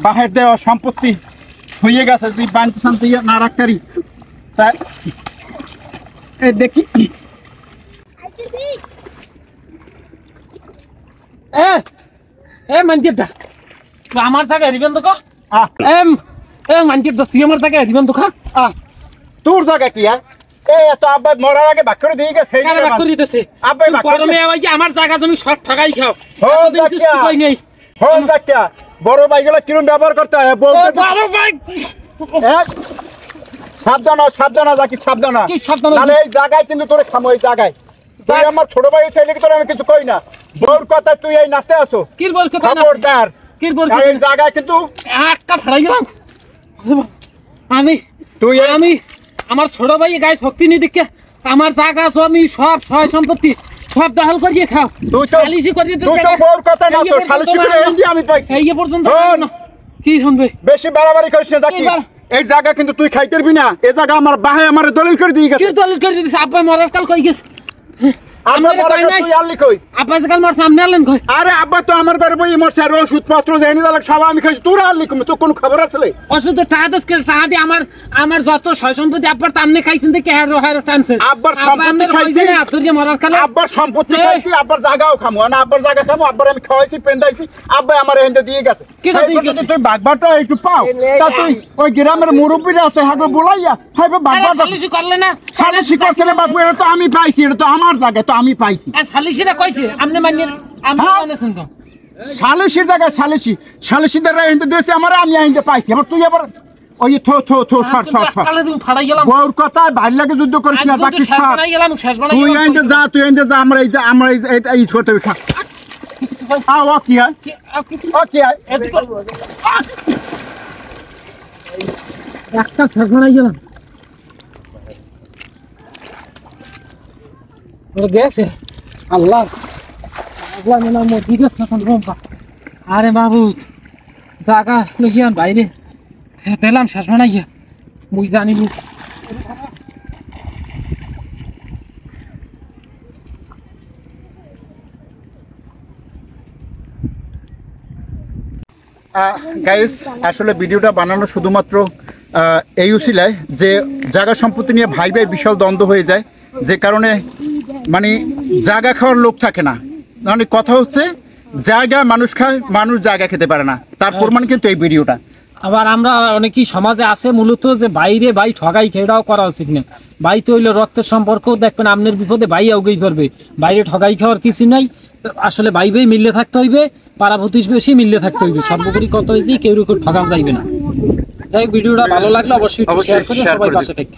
বাহির দেওয়া সম্পত্তি হয়ে গেছে, তুই বাড়িতে শান্তি না রাখতে পারি তাই দেখি। আমার জায়গায় দিবেন তো মানকে তুই আমার জায়গায় দিবেন তো তোর জায়গা কি আব্বা মরার আগে ভাগ করে দিয়ে গেছে আমার জায়গা জমি সব ঠকাই খাও বড় ভাইগুলো কিরম ব্যবহার করতে হয় সাবধান সাবধান যাকি সাবধান নাহলে এই জায়গায় কিন্তু তোরে খামো। এই জায়গায় তুই আমার ছোট ভাই ছেলে তোর আমি কিছু কই না, বউর কথা তুই এই নাচতে আসো খবরদার। এই জায়গায় কিন্তু আমি আমার ছোট ভাই গায়ে শক্তি নেই দেখে আমার জায়গা জমি সব সয় সম্পত্তি সব দখল করিয়ে খাও। সালিশি করিয়ে তুই তো বউর কথা না তো সালিশি করে এমডি আমি পাইছি এই পর্যন্ত কি শুনবে বেশি বাড়াবাড়ি করিস না দেখি। এই জায়গা কিন্তু তুই খাইতে পারবি না, এই জায়গা আমার বাহে আমার দলিল করে দিয়ে গেছে। কি দলিল করে দিছিস? আব্বা মরার কাল কই গেছে? আব্বা মরার কাল তুই আনলি কই? আব্বা কাল মার সামনে আনলেন কই? আরে আব্বা তো আমার ঘরে বই মরছে আর ওষুধ পত্র দেয়নি দালাক সব আমি খাইছি, তোর আনলি কই? তো কোন খবর আছে? ওষুধ টাকা দস করে টাকা দিয়ে আমার যত সয় সম্পত্তি আব্বার টামনে খাইছেন দেখে হের টানছে। আব্বার সম্পত্তি খাইছি না তোর যে মরার কাল আব্বার সম্পত্তি খাইছি, আব্বার জায়গাও খামু না, আব্বার জায়গা খামু, আব্বার আমি খাওয়াইছি পেন্দাইছি, আব্বা আমার এন্ডে দিয়ে গেছে। তুই বাগবাটা একটু পাও তা তুই ওই গ্রামের মুরব্বিরা আছে হাগো বলাইয়া হাইবে বাগবাটা সালিশি করলে না? সালিশি করছে না বাপু, এটা তো আমি পাইছি, এটা তো আমার জায়গা, তো আমি পাইছি। সালিশিরা কইছে আপনি মানিয়ে আপনি মানেছেন তো? সালিশির জায়গা সালিশি দ্বারা এন্ডে দিয়েছে আমার, আমি এন্ডে পাইছি। আবার তুই আবার ওই থো সর কালে তুমি ফাড়াই গেলাম বউর কথা ভাই লাগে যুদ্ধ করিস না বাকি শেষ বানাই গেলাম তুই এন্ডে যা আমরা এই ছোট ও কি হয় একটা শেষ বানাই গেলাম গেছে। আল্লাহ আরে বাবু জাগা লইয়ান বাইরে পেলাম শেষ বানাইয়া মুই জানিনি। গাইস আসলে ভিডিওটা বানানো শুধুমাত্র এই উসিলায় যে জায়গা সম্পত্তি নিয়ে ভাই ভাই বিশাল দ্বন্দ্ব হয়ে যায়, যে কারণে মানে জায়গা খাওয়ার লোক থাকে না। মানে কথা হচ্ছে জায়গা মানুষ খায়, মানুষ জায়গা খেতে পারে না, তার প্রমাণ কিন্তু এই ভিডিওটা। আবার আমরা অনেকেই সমাজে আছে মূলত যে বাইরে ভাই ঠগাই খেয়েটাও করা উচিত না। ভাই তো হইলো রক্তের সম্পর্ক, দেখবেন আপনার বিপদে ভাই আগেই করবে, বাইরে ঠগাই খাওয়ার কিছু নাই। আসলে ভাই ভাই মিললে থাকতে হইবে, পাড়া প্রতিবেশী মিললে থাকতে হইবে, সর্বোপরি কত হয়েছে কেউ ঠগাও যাইবে না। যাই হোক ভিডিওটা ভালো লাগলে অবশ্যই শেয়ার করে সবাই পাশে থাকবে।